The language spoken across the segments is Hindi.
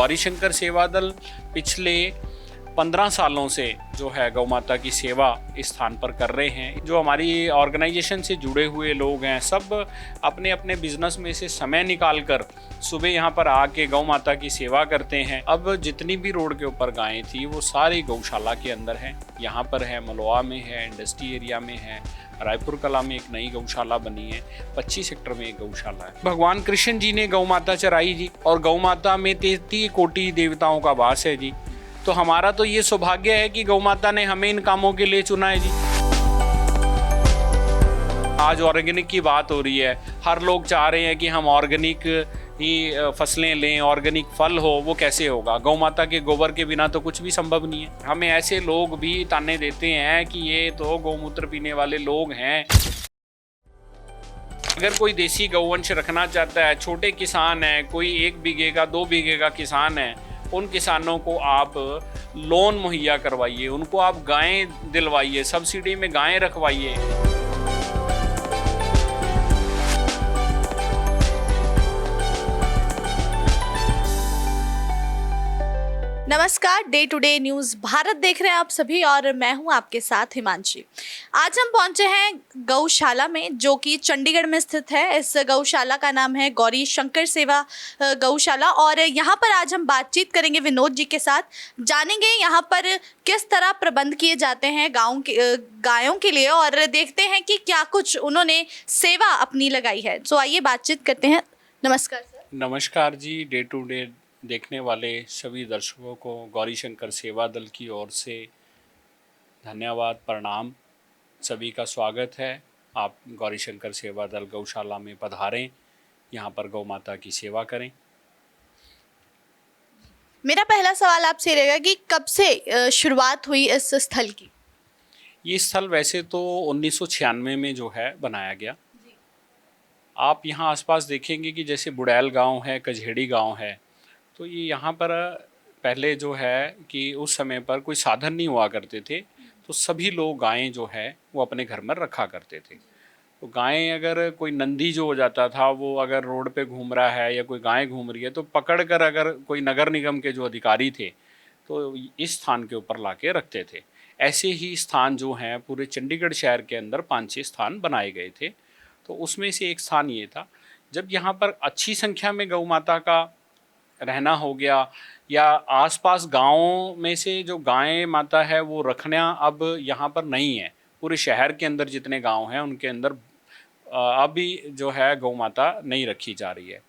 गौरीशंकर सेवा दल पिछले 15 सालों से जो है गौ माता की सेवा इस स्थान पर कर रहे हैं। जो हमारी ऑर्गेनाइजेशन से जुड़े हुए लोग हैं सब अपने अपने बिजनेस में से समय निकाल कर सुबह यहाँ पर आके गौ माता की सेवा करते हैं। अब जितनी भी रोड के ऊपर गायें थी वो सारी गौशाला के अंदर हैं। यहाँ पर है, मलोआ में है, इंडस्ट्री एरिया में है, रायपुर कला में एक नई गौशाला बनी है, 25 सेक्टर में एक गौशाला है। भगवान कृष्ण जी ने गौ माता चराई जी, और गौ माता में 33 कोटि देवताओं का वास है जी। तो हमारा तो ये सौभाग्य है कि गौ माता ने हमें इन कामों के लिए चुना है जी। आज ऑर्गेनिक की बात हो रही है, हर लोग चाह रहे हैं कि हम ऑर्गेनिक ही फसलें लें, ऑर्गेनिक फल हो। वो कैसे होगा? गौ माता के गोबर के बिना तो कुछ भी संभव नहीं है। हमें ऐसे लोग भी ताने देते हैं कि ये तो गौमूत्र पीने वाले लोग हैं। अगर कोई देसी गौवंश रखना चाहता है, छोटे किसान है, कोई 1 बीघे का 2 बीघे का किसान है, उन किसानों को आप लोन मुहैया करवाइए, उनको आप गायें दिलवाइए, सब्सिडी में गायें रखवाइए। नमस्कार, day to day news Bharat देख रहे हैं आप सभी और मैं हूं आपके साथ हिमांशी। आज हम पहुंचे हैं गौशाला में जो कि चंडीगढ़ में स्थित है। इस गौशाला का नाम है गौरी शंकर सेवा गौशाला, और यहां पर आज हम बातचीत करेंगे विनोद जी के साथ। जानेंगे यहां पर किस तरह प्रबंध किए जाते हैं गायों के लिए, और देखते हैं कि क्या कुछ उन्होंने सेवा अपनी लगाई है। तो आइए बातचीत करते हैं। नमस्कार सर। नमस्कार जी। डे टू डे देखने वाले सभी दर्शकों को गौरीशंकर सेवा दल की ओर से धन्यवाद, प्रणाम। सभी का स्वागत है। आप गौरीशंकर सेवा दल गौशाला में पधारें, यहाँ पर गौ माता की सेवा करें। मेरा पहला सवाल आपसे रहेगा कि कब से शुरुआत हुई इस स्थल की? ये स्थल वैसे तो 1996 में जो है बनाया गया। आप यहाँ आसपास देखेंगे कि जैसे बुड़ैल गांव है, कझेड़ी गांव है, तो ये यहाँ पर पहले जो है कि उस समय पर कोई साधन नहीं हुआ करते थे, तो सभी लोग गायें जो है वो अपने घर में रखा करते थे। तो गायें, अगर कोई नंदी जो हो जाता था, वो अगर रोड पे घूम रहा है या कोई गाय घूम रही है, तो पकड़ कर अगर कोई नगर निगम के जो अधिकारी थे तो इस स्थान के ऊपर ला के रखते थे। ऐसे ही स्थान जो हैं पूरे चंडीगढ़ शहर के अंदर 5-6 स्थान बनाए गए थे। तो उसमें से एक स्थान ये था। जब यहाँ पर अच्छी संख्या में गौ माता का रहना हो गया, या आसपास गांवों में से जो गाय माता है वो रखना अब यहाँ पर नहीं है। पूरे शहर के अंदर जितने गांव हैं उनके अंदर अभी जो है गौ माता नहीं रखी जा रही है।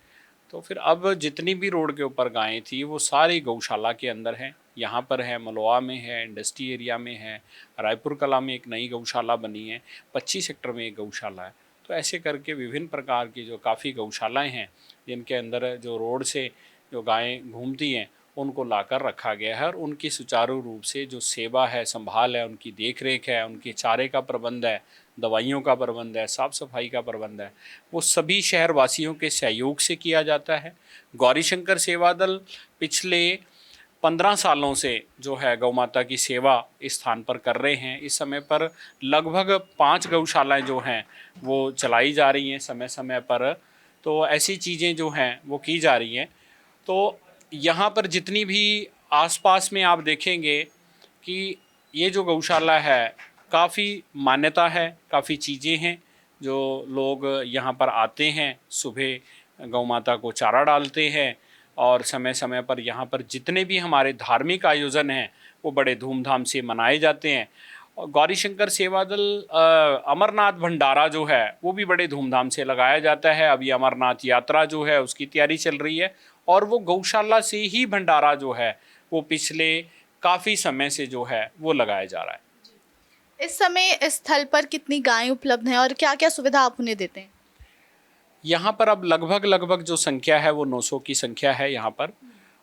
तो फिर अब जितनी भी रोड के ऊपर गायें थी वो सारी गौशाला के अंदर हैं। यहाँ पर है, मलोआ में है, इंडस्ट्री एरिया में है, रायपुर कला में एक नई गौशाला बनी है, 25 सेक्टर में एक गौशाला है। तो ऐसे करके विभिन्न प्रकार की जो काफ़ी गौशालाएँ हैं जिनके अंदर जो रोड से जो गायें घूमती हैं उनको लाकर रखा गया है, और उनकी सुचारू रूप से जो सेवा है, संभाल है, उनकी देख रेख है, उनके चारे का प्रबंध है, दवाइयों का प्रबंध है, साफ़ सफाई का प्रबंध है, वो सभी शहरवासियों के सहयोग से किया जाता है। गौरीशंकर सेवा दल पिछले 15 सालों से जो है गौ माता की सेवा इस स्थान पर कर रहे हैं। इस समय पर लगभग 5 गौशालाएँ जो हैं वो चलाई जा रही हैं समय समय पर। तो ऐसी चीज़ें जो हैं वो की जा रही हैं। तो यहाँ पर जितनी भी आसपास में आप देखेंगे कि ये जो गौशाला है काफ़ी मान्यता है, काफ़ी चीज़ें हैं। जो लोग यहाँ पर आते हैं, सुबह गौ माता को चारा डालते हैं, और समय समय पर यहाँ पर जितने भी हमारे धार्मिक आयोजन हैं वो बड़े धूमधाम से मनाए जाते हैं। और गौरीशंकर सेवा दल अमरनाथ भंडारा जो है वो भी बड़े धूमधाम से लगाया जाता है। अभी अमरनाथ यात्रा जो है उसकी तैयारी चल रही है, और वो गौशाला से ही भंडारा जो है वो पिछले काफ़ी समय से जो है वो लगाया जा रहा है। इस समय इस स्थल पर कितनी गायें उपलब्ध हैं और क्या क्या सुविधा आप उन्हें देते हैं? यहाँ पर अब लगभग जो संख्या है वो 900 की संख्या है यहाँ पर।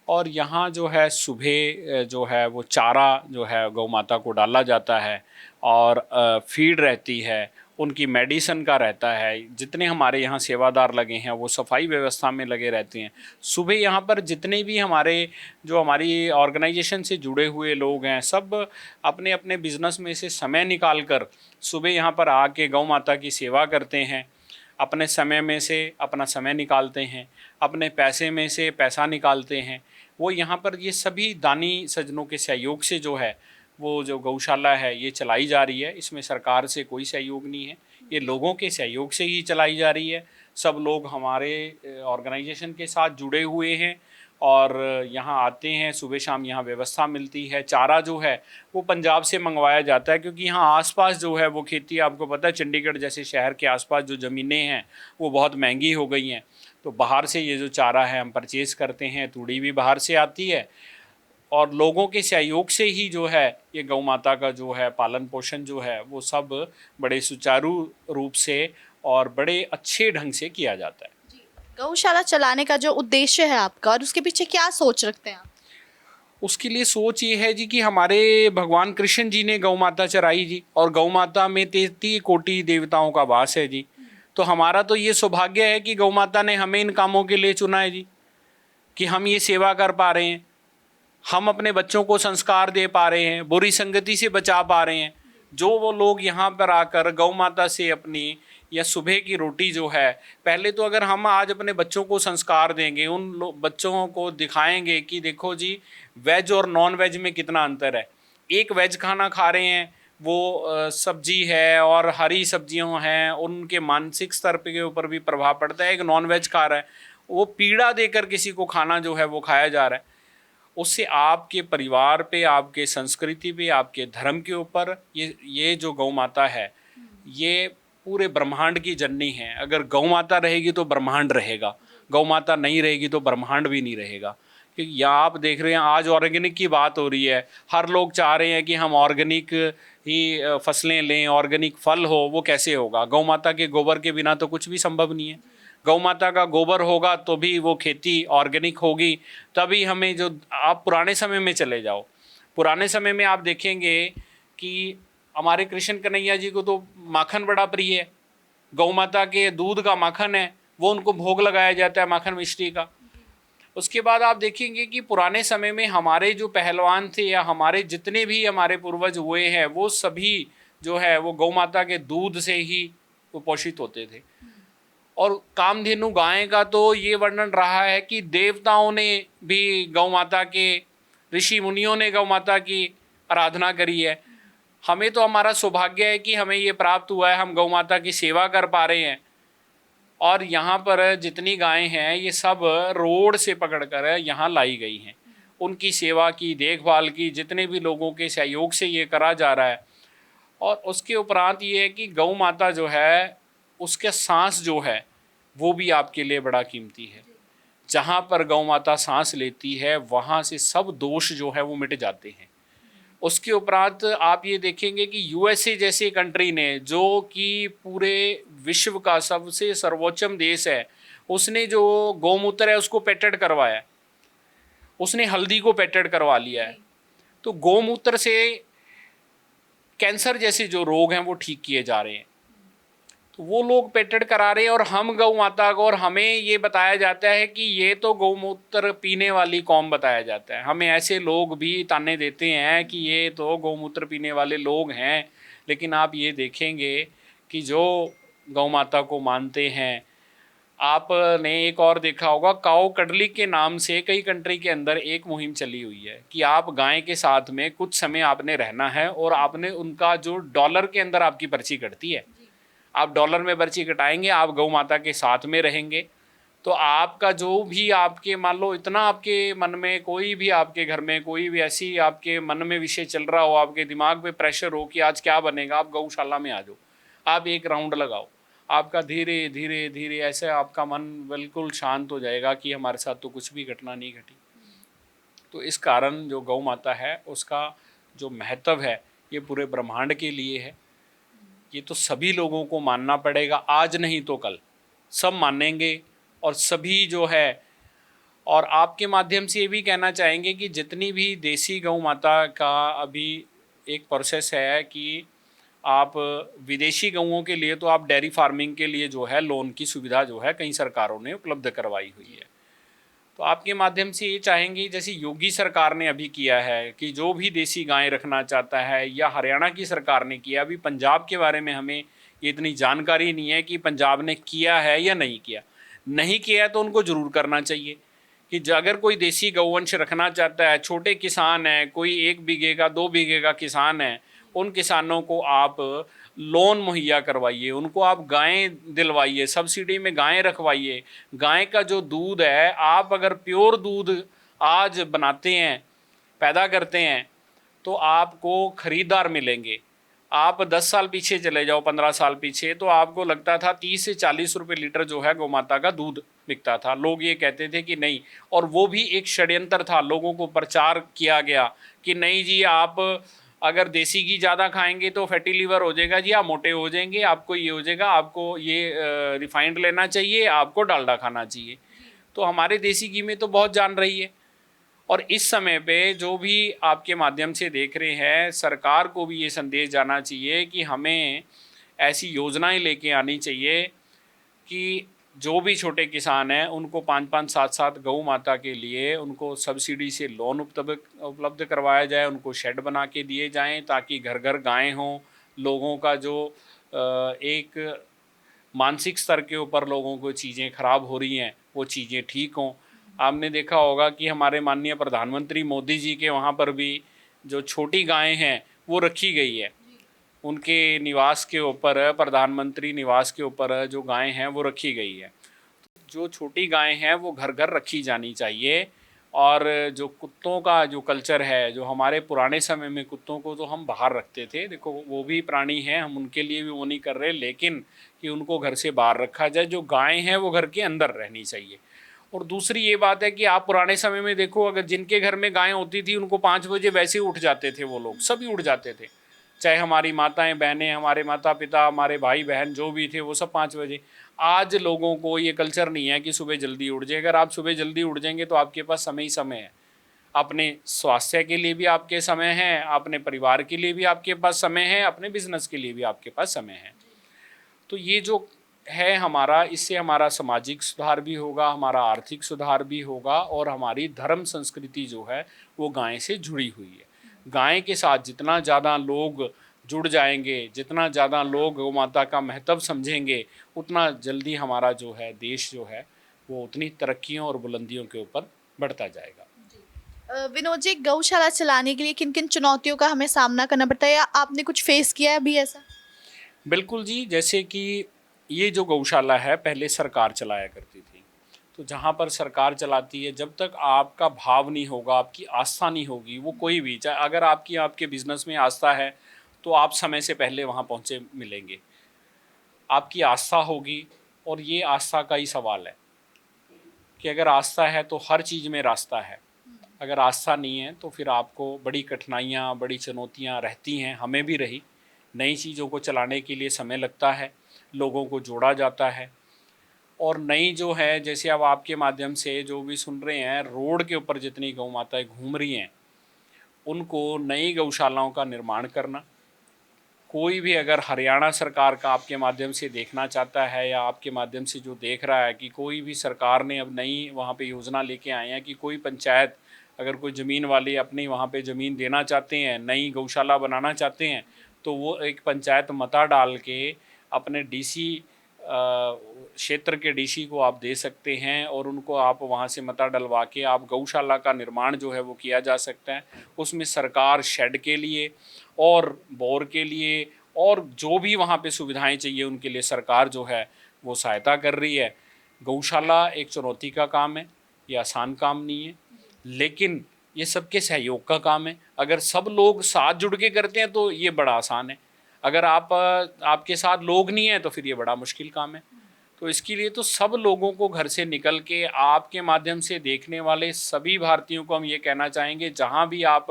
और यहाँ जो है सुबह जो है वो चारा जो है गौ माता को डाला जाता है, और फीड रहती है, उनकी मेडिसिन का रहता है। जितने हमारे यहाँ सेवादार लगे हैं वो सफाई व्यवस्था में लगे रहते हैं। सुबह यहाँ पर जितने भी हमारी ऑर्गेनाइजेशन से जुड़े हुए लोग हैं सब अपने अपने बिजनेस में से समय निकाल कर सुबह यहाँ पर आके गौ माता की सेवा करते हैं। अपने समय में से अपना समय निकालते हैं, अपने पैसे में से पैसा निकालते हैं। वो यहाँ पर ये सभी दानी सज्जनों के सहयोग से जो है वो जो गौशाला है ये चलाई जा रही है। इसमें सरकार से कोई सहयोग नहीं है, ये लोगों के सहयोग से ही चलाई जा रही है। सब लोग हमारे ऑर्गेनाइजेशन के साथ जुड़े हुए हैं और यहाँ आते हैं, सुबह शाम यहाँ व्यवस्था मिलती है। चारा जो है वो पंजाब से मंगवाया जाता है, क्योंकि यहाँ आसपास जो है वो खेती, आपको पता है चंडीगढ़ जैसे शहर के आसपास जो ज़मीनें हैं वो बहुत महंगी हो गई हैं। तो बाहर से ये जो चारा है हम परचेज़ करते हैं, तूड़ी भी बाहर से आती है और लोगों के सहयोग से ही जो है ये गौ माता का जो है पालन पोषण जो है वो सब बड़े सुचारू रूप से और बड़े अच्छे ढंग से किया जाता है। गौशाला चलाने का जो उद्देश्य है आपका और उसके पीछे क्या सोच रखते हैं आप? उसके लिए सोच ये है जी कि हमारे भगवान कृष्ण जी ने गौ माता चराई जी, और गौ माता में 33 कोटि देवताओं का वास है जी। तो हमारा तो ये सौभाग्य है कि गौ माता ने हमें इन कामों के लिए चुना है जी, कि हम ये सेवा कर पा रहे हैं, हम अपने बच्चों को संस्कार दे पा रहे हैं, बुरी संगति से बचा पा रहे हैं। जो वो लोग यहाँ पर आकर गौ माता से अपनी या सुबह की रोटी जो है, पहले तो अगर हम आज अपने बच्चों को संस्कार देंगे, उन बच्चों को दिखाएंगे कि देखो जी वेज और नॉन वेज में कितना अंतर है। एक वेज खाना खा रहे हैं, वो सब्जी है और हरी सब्जियां हैं, उनके मानसिक स्तर के ऊपर भी प्रभाव पड़ता है। एक नॉन वेज खा रहा है, वो पीड़ा देकर किसी को खाना जो है वो खाया जा रहा है। उससे आपके परिवार पे, आपके संस्कृति पे, आपके धर्म के ऊपर ये जो गौ माता है ये पूरे ब्रह्मांड की जननी है। अगर गौ माता रहेगी तो ब्रह्मांड रहेगा, गौ माता नहीं रहेगी तो ब्रह्मांड भी नहीं रहेगा। क्योंकि यहाँ आप देख रहे हैं आज ऑर्गेनिक की बात हो रही है, हर लोग चाह रहे हैं कि हम ऑर्गेनिक ही फसलें लें, ऑर्गेनिक फल हो। वो कैसे होगा? गौ माता के गोबर के बिना तो कुछ भी संभव नहीं है। गौ माता का गोबर होगा तो भी वो खेती ऑर्गेनिक होगी, तभी हमें जो आप पुराने समय में चले जाओ, पुराने समय में आप देखेंगे कि हमारे कृष्ण कन्हैया जी को तो माखन बड़ा प्रिय है, गौ माता के दूध का माखन है, वो उनको भोग लगाया जाता है माखन मिश्री का। उसके बाद आप देखेंगे कि पुराने समय में हमारे जो पहलवान थे या हमारे जितने भी हमारे पूर्वज हुए हैं वो सभी जो है वो गौ माता के दूध से ही कुपोषित होते थे। और कामधेनु गाय का तो ये वर्णन रहा है कि देवताओं ने भी गौ माता के, ऋषि मुनियों ने गौ माता की आराधना करी है। हमें तो हमारा सौभाग्य है कि हमें ये प्राप्त हुआ है, हम गौ माता की सेवा कर पा रहे हैं। और यहाँ पर जितनी गायें हैं ये सब रोड से पकड़कर यहाँ लाई गई हैं, उनकी सेवा की, देखभाल की, जितने भी लोगों के सहयोग से ये करा जा रहा है। और उसके उपरांत ये है कि गौ माता जो है उसका सांस जो है वो भी आपके लिए बड़ा कीमती है। जहाँ पर गौ माता सांस लेती है वहाँ से सब दोष जो है वो मिट जाते हैं। उसके उपरांत आप ये देखेंगे कि यूएसए जैसी कंट्री ने, जो कि पूरे विश्व का सबसे सर्वोच्चम देश है, उसने जो गौमूत्र है उसको पेटेंट करवाया है, उसने हल्दी को पेटेंट करवा लिया है। तो गौमूत्र से कैंसर जैसे जो रोग हैं वो ठीक किए जा रहे हैं, तो वो लोग पेटेंट करा रहे हैं। और हम गौ माता को, और हमें ये बताया जाता है कि ये तो गौमूत्र पीने वाली कौम बताया जाता है। हमें ऐसे लोग भी ताने देते हैं कि ये तो गौमूत्र पीने वाले लोग हैं। लेकिन आप ये देखेंगे कि जो गौ माता को मानते हैं, आपने एक और देखा होगा, काऊ कडली के नाम से कई कंट्री के अंदर एक मुहिम चली हुई है कि आप गाय के साथ में कुछ समय आपने रहना है और आपने उनका जो डॉलर के अंदर आपकी पर्ची कटती है, आप डॉलर में पर्ची कटाएंगे, आप गौ माता के साथ में रहेंगे। तो आपका जो भी आपके, मान लो इतना आपके मन में, कोई भी आपके घर में कोई भी ऐसी आपके मन में विषय चल रहा हो, आपके दिमाग पे प्रेशर हो कि आज क्या बनेगा, आप गौशाला में आ जाओ, आप एक राउंड लगाओ, आपका धीरे धीरे धीरे ऐसे आपका मन बिल्कुल शांत हो जाएगा कि हमारे साथ तो कुछ भी घटना नहीं घटी। तो इस कारण जो गौ माता है उसका जो महत्व है ये पूरे ब्रह्मांड के लिए है। ये तो सभी लोगों को मानना पड़ेगा, आज नहीं तो कल सब मानेंगे। और सभी जो है, और आपके माध्यम से ये भी कहना चाहेंगे कि जितनी भी देसी गौ माता का अभी एक प्रोसेस है कि आप विदेशी गौओं के लिए तो आप डेयरी फार्मिंग के लिए जो है लोन की सुविधा जो है कई सरकारों ने उपलब्ध करवाई हुई है। तो आपके माध्यम से ये चाहेंगे, जैसे योगी सरकार ने अभी किया है कि जो भी देसी गाय रखना चाहता है, या हरियाणा की सरकार ने किया, अभी पंजाब के बारे में हमें इतनी जानकारी नहीं है कि पंजाब ने किया है या नहीं किया। नहीं किया है तो उनको ज़रूर करना चाहिए, कि अगर कोई देसी गौवंश रखना चाहता है, छोटे किसान है, कोई 1 बीघे का 2 बीघे का किसान है, उन किसानों को आप लोन मुहैया करवाइए, उनको आप गायें दिलवाइए, सब्सिडी में गायें रखवाइए। गाय का जो दूध है, आप अगर प्योर दूध आज बनाते हैं, पैदा करते हैं, तो आपको खरीदार मिलेंगे। आप 10 साल पीछे चले जाओ, 15 साल पीछे, तो आपको लगता था 30 से 40 रुपए लीटर जो है गौमाता का दूध बिकता था। लोग ये कहते थे कि नहीं, और वो भी एक षड्यंत्र था, लोगों को प्रचार किया गया कि नहीं जी, आप अगर देसी घी ज़्यादा खाएंगे तो फैटी लीवर हो जाएगा जी, आप मोटे हो जाएंगे, आपको ये हो जाएगा, आपको ये रिफाइंड लेना चाहिए, आपको डालडा खाना चाहिए। तो हमारे देसी घी में तो बहुत जान रही है। और इस समय पे जो भी आपके माध्यम से देख रहे हैं, सरकार को भी ये संदेश जाना चाहिए कि हमें ऐसी योजनाएं लेके आनी चाहिए कि जो भी छोटे किसान हैं उनको 5-5, 7-7 गौ माता के लिए उनको सब्सिडी से लोन उपलब्ध करवाया जाए, उनको शेड बना के दिए जाएं, ताकि घर घर गायें हों। लोगों का जो एक मानसिक स्तर के ऊपर लोगों को चीज़ें खराब हो रही हैं, वो चीज़ें ठीक हों। आपने देखा होगा कि हमारे माननीय प्रधानमंत्री मोदी जी के वहाँ पर भी जो छोटी गायें हैं वो रखी गई है, उनके निवास के ऊपर, प्रधानमंत्री निवास के ऊपर जो गायें हैं वो रखी गई है। जो छोटी गायें हैं वो घर घर रखी जानी चाहिए। और जो कुत्तों का जो कल्चर है, जो हमारे पुराने समय में कुत्तों को तो हम बाहर रखते थे, देखो वो भी प्राणी हैं, हम उनके लिए भी वो नहीं कर रहे, लेकिन कि उनको घर से बाहर रखा जाए। जो गायें हैं वो घर के अंदर रहनी चाहिए। और दूसरी ये बात है कि आप पुराने समय में देखो, अगर जिनके घर में गायें होती थी उनको 5 बजे वैसे ही उठ जाते थे, वो लोग सभी उठ जाते थे, चाहे हमारी माताएं बहनें, हमारे माता पिता, हमारे भाई बहन जो भी थे, वो सब 5 बजे। आज लोगों को ये कल्चर नहीं है कि सुबह जल्दी उठ जाए। अगर आप सुबह जल्दी उठ जाएंगे तो आपके पास समय ही समय है, अपने स्वास्थ्य के लिए भी आपके समय है, अपने परिवार के लिए भी आपके पास समय है, अपने बिजनेस के लिए भी आपके पास समय है। तो ये जो है हमारा, इससे हमारा सामाजिक सुधार भी होगा, हमारा आर्थिक सुधार भी होगा, और हमारी धर्म संस्कृति जो है वो गाय से जुड़ी हुई है। गाय के साथ जितना ज़्यादा लोग जुड़ जाएंगे, जितना ज़्यादा लोग गौ माता का महत्व समझेंगे, उतना जल्दी हमारा जो है देश जो है वो उतनी तरक्कियों और बुलंदियों के ऊपर बढ़ता जाएगा। विनोद जी, गौशाला चलाने के लिए किन किन चुनौतियों का हमें सामना करना पड़ता है, या आपने कुछ फेस किया है अभी ऐसा? बिल्कुल जी, जैसे कि ये जो गौशाला है पहले सरकार चलाया करती थी, तो जहाँ पर सरकार चलाती है, जब तक आपका भाव नहीं होगा, आपकी आस्था नहीं होगी, वो कोई भी, चाहे अगर आपकी आपके बिजनेस में आस्था है तो आप समय से पहले वहाँ पहुँचे मिलेंगे। आपकी आस्था होगी, और ये आस्था का ही सवाल है कि अगर आस्था है तो हर चीज़ में रास्ता है, अगर आस्था नहीं है तो फिर आपको बड़ी कठिनाइयाँ, बड़ी चुनौतियाँ रहती हैं, हमें भी रही। नई चीज़ों को चलाने के लिए समय लगता है, लोगों को जोड़ा जाता है। और नई जो है, जैसे अब आपके माध्यम से जो भी सुन रहे हैं, रोड के ऊपर जितनी गौ माताएँ घूम रही हैं, उनको नई गौशालाओं का निर्माण करना। कोई भी अगर हरियाणा सरकार का आपके माध्यम से देखना चाहता है, या आपके माध्यम से जो देख रहा है कि कोई भी सरकार ने अब नई वहाँ पे योजना लेके आए हैं कि कोई पंचायत, अगर कोई ज़मीन वाले अपनी वहाँ पे ज़मीन देना चाहते हैं, नई गौशाला बनाना चाहते हैं, तो वो एक पंचायत मता डाल के अपने डीसी क्षेत्र के डीसी को आप दे सकते हैं, और उनको आप वहाँ से मता डलवा के आप गौशाला का निर्माण जो है वो किया जा सकता है। उसमें सरकार शेड के लिए और बोर के लिए और जो भी वहाँ पे सुविधाएं चाहिए उनके लिए सरकार जो है वो सहायता कर रही है। गौशाला एक चुनौती का काम है, ये आसान काम नहीं है, लेकिन ये सबके सहयोग का काम है। अगर सब लोग साथ जुड़ के करते हैं तो ये बड़ा आसान है, अगर आपके साथ लोग नहीं हैं तो फिर ये बड़ा मुश्किल काम है। तो इसके लिए तो सब लोगों को घर से निकल के, आपके माध्यम से देखने वाले सभी भारतीयों को हम ये कहना चाहेंगे, जहाँ भी आप,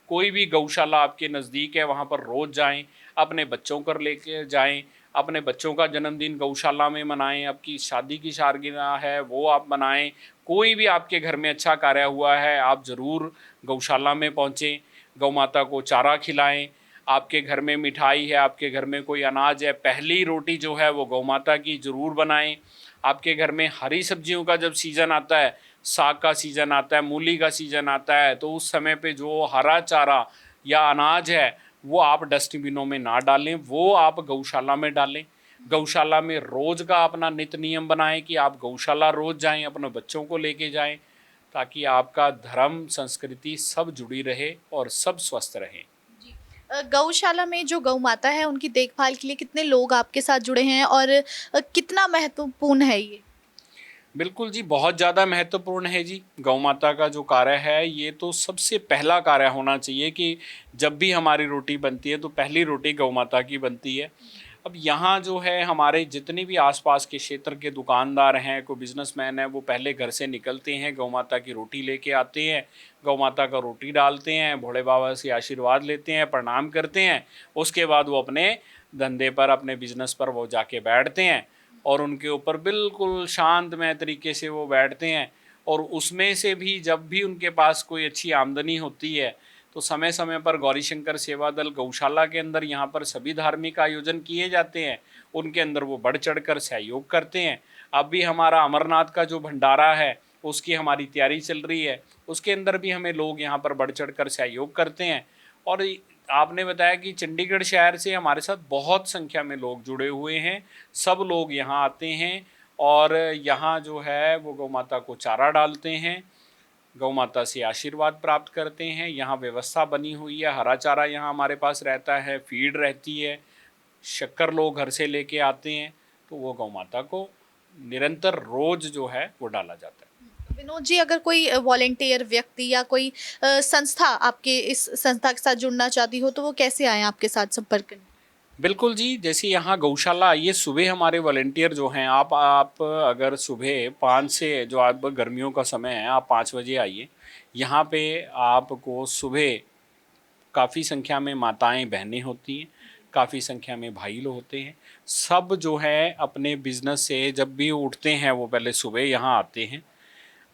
कोई भी गौशाला आपके नज़दीक है वहाँ पर रोज़ जाएं, अपने बच्चों को लेके जाएं, अपने बच्चों का जन्मदिन गौशाला में मनाएं, आपकी शादी की सालगिरह है वो आप मनाएं, कोई भी आपके घर में अच्छा कार्य हुआ है आप ज़रूर गौशाला में पहुँचें, गौ माता को चारा खिलाएँ। आपके घर में मिठाई है, आपके घर में कोई अनाज है, पहली रोटी जो है वो गौ माता की ज़रूर बनाएं। आपके घर में हरी सब्जियों का जब सीज़न आता है, साग का सीज़न आता है, मूली का सीज़न आता है, तो उस समय पे जो हरा चारा या अनाज है वो आप डस्टबिनों में ना डालें, वो आप गौशाला में डालें। गौशाला में रोज़ का अपना नित्य नियम बनाएं कि आप गौशाला रोज़ जाएं, अपने बच्चों को लेके जाएं, ताकि आपका धर्म संस्कृति सब जुड़ी रहे और सब स्वस्थ रहें। जी। गौशाला में जो गौ माता है उनकी देखभाल के लिए कितने लोग आपके साथ जुड़े हैं और कितना महत्वपूर्ण है ये? बिल्कुल जी, बहुत ज़्यादा महत्वपूर्ण है जी। गौ माता का जो कार्य है ये तो सबसे पहला कार्य होना चाहिए कि जब भी हमारी रोटी बनती है तो पहली रोटी गौ माता की बनती है। अब यहाँ जो है हमारे जितने भी आसपास के क्षेत्र के दुकानदार हैं, कोई बिजनेसमैन है, वो पहले घर से निकलते हैं, गौ माता की रोटी लेके आते हैं, गौ माता का रोटी डालते हैं, भोले बाबा से आशीर्वाद लेते हैं, प्रणाम करते हैं। उसके बाद वो अपने धंधे पर, अपने बिजनेस पर वो जाके बैठते हैं और उनके ऊपर बिल्कुल शांतमय तरीके से वो बैठते हैं। और उसमें से भी जब भी उनके पास कोई अच्छी आमदनी होती है तो समय समय पर गौरी शंकर सेवा दल गौशाला के अंदर यहाँ पर सभी धार्मिक आयोजन किए जाते हैं, उनके अंदर वो बढ़ चढ़कर सहयोग करते हैं। अब भी हमारा अमरनाथ का जो भंडारा है उसकी हमारी तैयारी चल रही है, उसके अंदर भी हमें लोग यहाँ पर बढ़ चढ़कर सहयोग करते हैं। और आपने बताया कि चंडीगढ़ शहर से हमारे साथ बहुत संख्या में लोग जुड़े हुए हैं, सब लोग यहाँ आते हैं और यहाँ जो है वो गौ माता को चारा डालते हैं, गौ माता से आशीर्वाद प्राप्त करते हैं। यहाँ व्यवस्था बनी हुई है, हरा चारा यहाँ हमारे पास रहता है, फीड रहती है, शक्कर लोग घर से लेके आते हैं, तो वो गौ माता को निरंतर रोज जो है वो डाला जाता है। विनोद जी, अगर कोई वॉलेंटियर व्यक्ति या कोई संस्था आपके इस संस्था के साथ जुड़ना चाहती हो तो वो कैसे आए आपके साथ संपर्क करने? बिल्कुल जी, जैसे यहाँ गौशाला आइए, सुबह हमारे वॉलेंटियर जो हैं, आप अगर सुबह 5 से, जो आप गर्मियों का समय है, आप 5 बजे आइए। यहाँ पे आपको सुबह काफ़ी संख्या में माताएं बहनें होती हैं, काफ़ी संख्या में भाई लोग होते हैं। सब जो है अपने बिजनेस से जब भी उठते हैं वो पहले सुबह यहाँ आते हैं,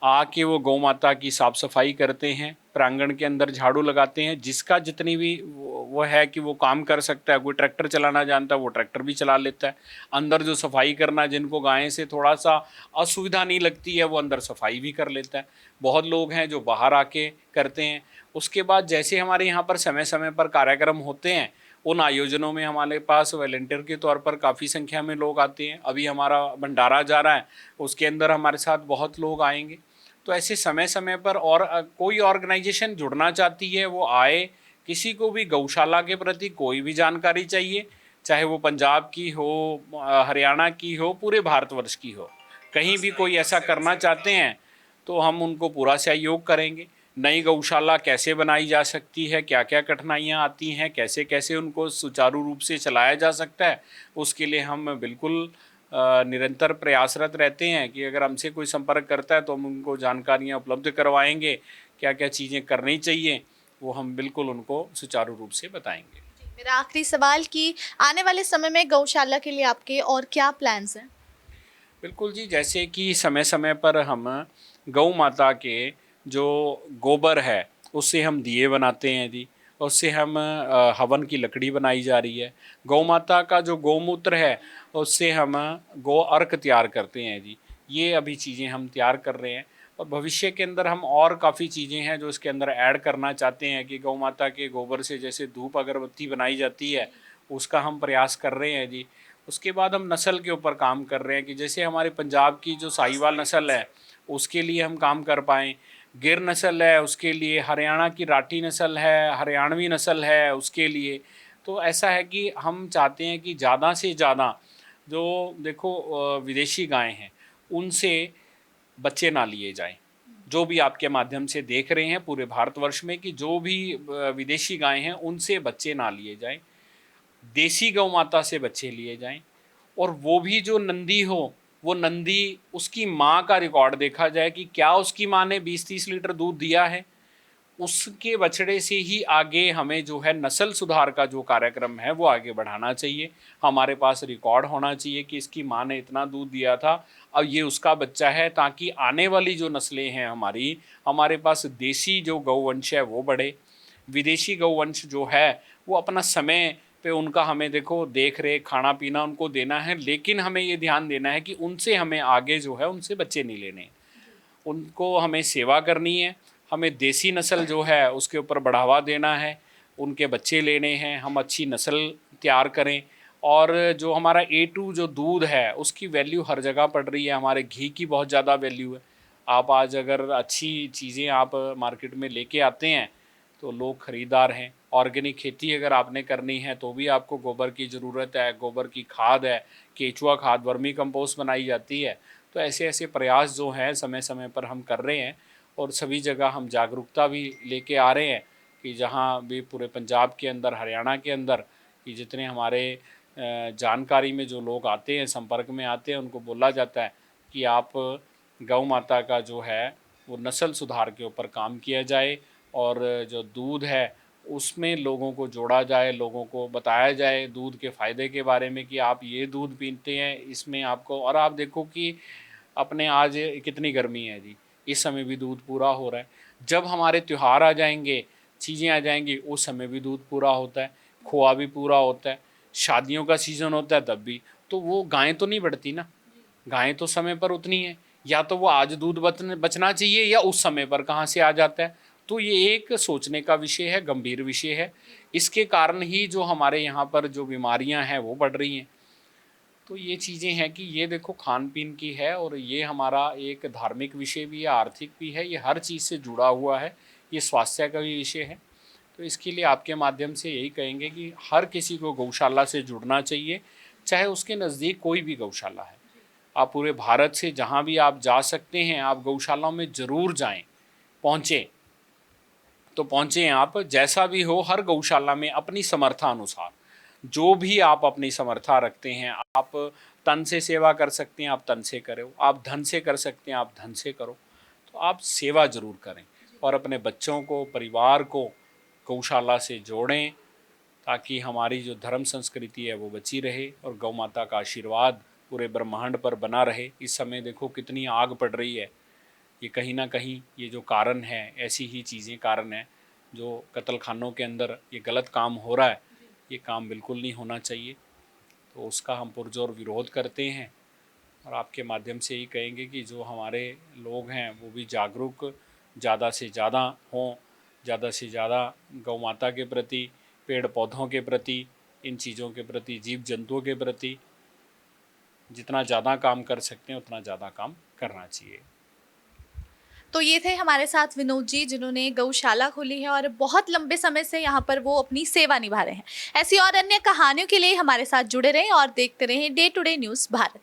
आके वो गौ माता की साफ़ सफाई करते हैं, प्रांगण के अंदर झाड़ू लगाते हैं। जिसका जितनी भी वो है कि वो काम कर सकता है, कोई ट्रैक्टर चलाना जानता है वो ट्रैक्टर भी चला लेता है। अंदर जो सफाई करना, जिनको गाय से थोड़ा सा असुविधा नहीं लगती है, वो अंदर सफाई भी कर लेता है। बहुत लोग हैं जो बाहर आके करते हैं। उसके बाद जैसे हमारे यहाँ पर समय समय पर कार्यक्रम होते हैं, उन आयोजनों में हमारे पास वॉलंटियर के तौर पर काफ़ी संख्या में लोग आते हैं। अभी हमारा भंडारा जा रहा है, उसके अंदर हमारे साथ बहुत लोग आएंगे। तो ऐसे समय समय पर, और कोई ऑर्गेनाइजेशन जुड़ना चाहती है वो आए। किसी को भी गौशाला के प्रति कोई भी जानकारी चाहिए, चाहे वो पंजाब की हो, हरियाणा की हो, पूरे भारतवर्ष की हो, कहीं भी कोई ऐसा करना चाहते हैं तो हम उनको पूरा सहयोग करेंगे। नई गौशाला कैसे बनाई जा सकती है, क्या क्या कठिनाइयाँ आती हैं, कैसे कैसे उनको सुचारू रूप से चलाया जा सकता है, उसके लिए हम बिल्कुल निरंतर प्रयासरत रहते हैं कि अगर हमसे कोई संपर्क करता है तो हम उनको जानकारियाँ उपलब्ध करवाएंगे, क्या क्या चीज़ें करनी चाहिए वो हम बिल्कुल उनको सुचारू रूप से बताएंगे। मेरा आखिरी सवाल कि आने वाले समय में गौशाला के लिए आपके और क्या प्लान्स हैं? बिल्कुल जी, जैसे कि समय समय पर हम गौ माता के जो गोबर है उससे हम दिए बनाते हैं जी, उससे हम हवन की लकड़ी बनाई जा रही है। गौ माता का जो गौमूत्र है उससे हम गौ अर्क तैयार करते हैं जी। ये अभी चीज़ें हम तैयार कर रहे हैं और भविष्य के अंदर हम और काफ़ी चीज़ें हैं जो इसके अंदर ऐड करना चाहते हैं कि गौ माता के गोबर से जैसे धूप अगरबत्ती बनाई जाती है, उसका हम प्रयास कर रहे हैं जी। उसके बाद हम नस्ल के ऊपर काम कर रहे हैं कि जैसे हमारे पंजाब की जो साहिवाल नस्ल है उसके लिए हम काम कर पाएँ, गिर नस्ल है उसके लिए, हरियाणा की राठी नस्ल है, हरियाणवी नस्ल है उसके लिए। तो ऐसा है कि हम चाहते हैं कि ज़्यादा से ज़्यादा जो देखो विदेशी गायें हैं उनसे बच्चे ना लिए जाएं। जो भी आपके माध्यम से देख रहे हैं पूरे भारतवर्ष में कि जो भी विदेशी गायें हैं उनसे बच्चे ना लिए जाएं, देसी गौ माता से बच्चे लिए जाएं। और वो भी जो नंदी हो, वो नंदी उसकी माँ का रिकॉर्ड देखा जाए कि क्या उसकी माँ ने 20-30 लीटर दूध दिया है, उसके बछड़े से ही आगे हमें जो है नस्ल सुधार का जो कार्यक्रम है वो आगे बढ़ाना चाहिए। हमारे पास रिकॉर्ड होना चाहिए कि इसकी माँ ने इतना दूध दिया था, अब ये उसका बच्चा है, ताकि आने वाली जो नस्लें हैं हमारी, हमारे पास देसी जो गौवंश है वो बढ़े। विदेशी गौवंश जो है वो अपना समय पे उनका हमें देखो देख रेख खाना पीना उनको देना है, लेकिन हमें ये ध्यान देना है कि उनसे हमें आगे जो है उनसे बच्चे नहीं लेने, उनको हमें सेवा करनी है। हमें देसी नस्ल जो है उसके ऊपर बढ़ावा देना है, उनके बच्चे लेने हैं, हम अच्छी नस्ल तैयार करें। और जो हमारा A2 जो दूध है उसकी वैल्यू हर जगह पड़ रही है, हमारे घी की बहुत ज़्यादा वैल्यू है। आप आज अगर अच्छी चीज़ें आप मार्केट में लेके आते हैं तो लोग ख़रीदार हैं। ऑर्गेनिक खेती अगर आपने करनी है तो भी आपको गोबर की ज़रूरत है, गोबर की खाद है, केचुआ खाद, वर्मी कंपोस्ट बनाई जाती है। तो ऐसे ऐसे प्रयास जो हैं समय समय पर हम कर रहे हैं और सभी जगह हम जागरूकता भी लेके आ रहे हैं कि जहाँ भी पूरे पंजाब के अंदर, हरियाणा के अंदर कि जितने हमारे जानकारी में जो लोग आते हैं, संपर्क में आते हैं, उनको बोला जाता है कि आप गौ माता का जो है वो नस्ल सुधार के ऊपर काम किया जाए और जो दूध है उसमें लोगों को जोड़ा जाए, लोगों को बताया जाए दूध के फ़ायदे के बारे में कि आप ये दूध पीते हैं, इसमें आपको। और आप देखो कि अपने आज कितनी गर्मी है जी, इस समय भी दूध पूरा हो रहा है। जब हमारे त्यौहार आ जाएंगे, चीज़ें आ जाएंगी, उस समय भी दूध पूरा होता है, खोआ भी पूरा होता है, शादियों का सीज़न होता है तब भी। तो वो गायें तो नहीं बढ़ती ना, गायें तो समय पर उतनी है, या तो वो आज दूध बचना चाहिए या उस समय पर कहाँ से आ जाता है। तो ये एक सोचने का विषय है, गंभीर विषय है। इसके कारण ही जो हमारे यहाँ पर जो बीमारियाँ हैं वो बढ़ रही हैं। तो ये चीज़ें हैं कि ये देखो खान पीन की है और ये हमारा एक धार्मिक विषय भी है, आर्थिक भी है, ये हर चीज़ से जुड़ा हुआ है, ये स्वास्थ्य का भी विषय है। तो इसके लिए आपके माध्यम से यही कहेंगे कि हर किसी को गौशाला से जुड़ना चाहिए, चाहे उसके नज़दीक कोई भी गौशाला है। आप पूरे भारत से जहाँ भी आप जा सकते हैं, आप गौशालाओं में ज़रूर जाएं, पहुँचें। तो पहुँचें आप, जैसा भी हो हर गौशाला में अपनी समर्था अनुसार, जो भी आप अपनी समर्था रखते हैं, आप तन से सेवा कर सकते हैं, आप तन से करो, आप धन से कर सकते हैं, आप धन से करो। तो आप सेवा ज़रूर करें और अपने बच्चों को, परिवार को गौशाला से जोड़ें ताकि हमारी जो धर्म संस्कृति है वो बची रहे और गौ माता का आशीर्वाद पूरे ब्रह्मांड पर बना रहे। इस समय देखो कितनी आग पड़ रही है, ये कहीं ना कहीं ये जो कारण है, ऐसी ही चीज़ें कारण हैं जो कत्ल खानों के अंदर ये गलत काम हो रहा है। ये काम बिल्कुल नहीं होना चाहिए, तो उसका हम पुरजोर विरोध करते हैं। और आपके माध्यम से ही कहेंगे कि जो हमारे लोग हैं वो भी जागरूक ज़्यादा से ज़्यादा हों, ज़्यादा से ज़्यादा गौ माता के प्रति, पेड़ पौधों के प्रति, इन चीज़ों के प्रति, जीव जंतुओं के प्रति जितना ज़्यादा काम कर सकते हैं उतना ज़्यादा काम करना चाहिए। तो ये थे हमारे साथ विनोद जी, जिन्होंने गौशाला खोली है और बहुत लंबे समय से यहाँ पर वो अपनी सेवा निभा रहे हैं। ऐसी और अन्य कहानियों के लिए हमारे साथ जुड़े रहें और देखते रहें day to day news Bharat.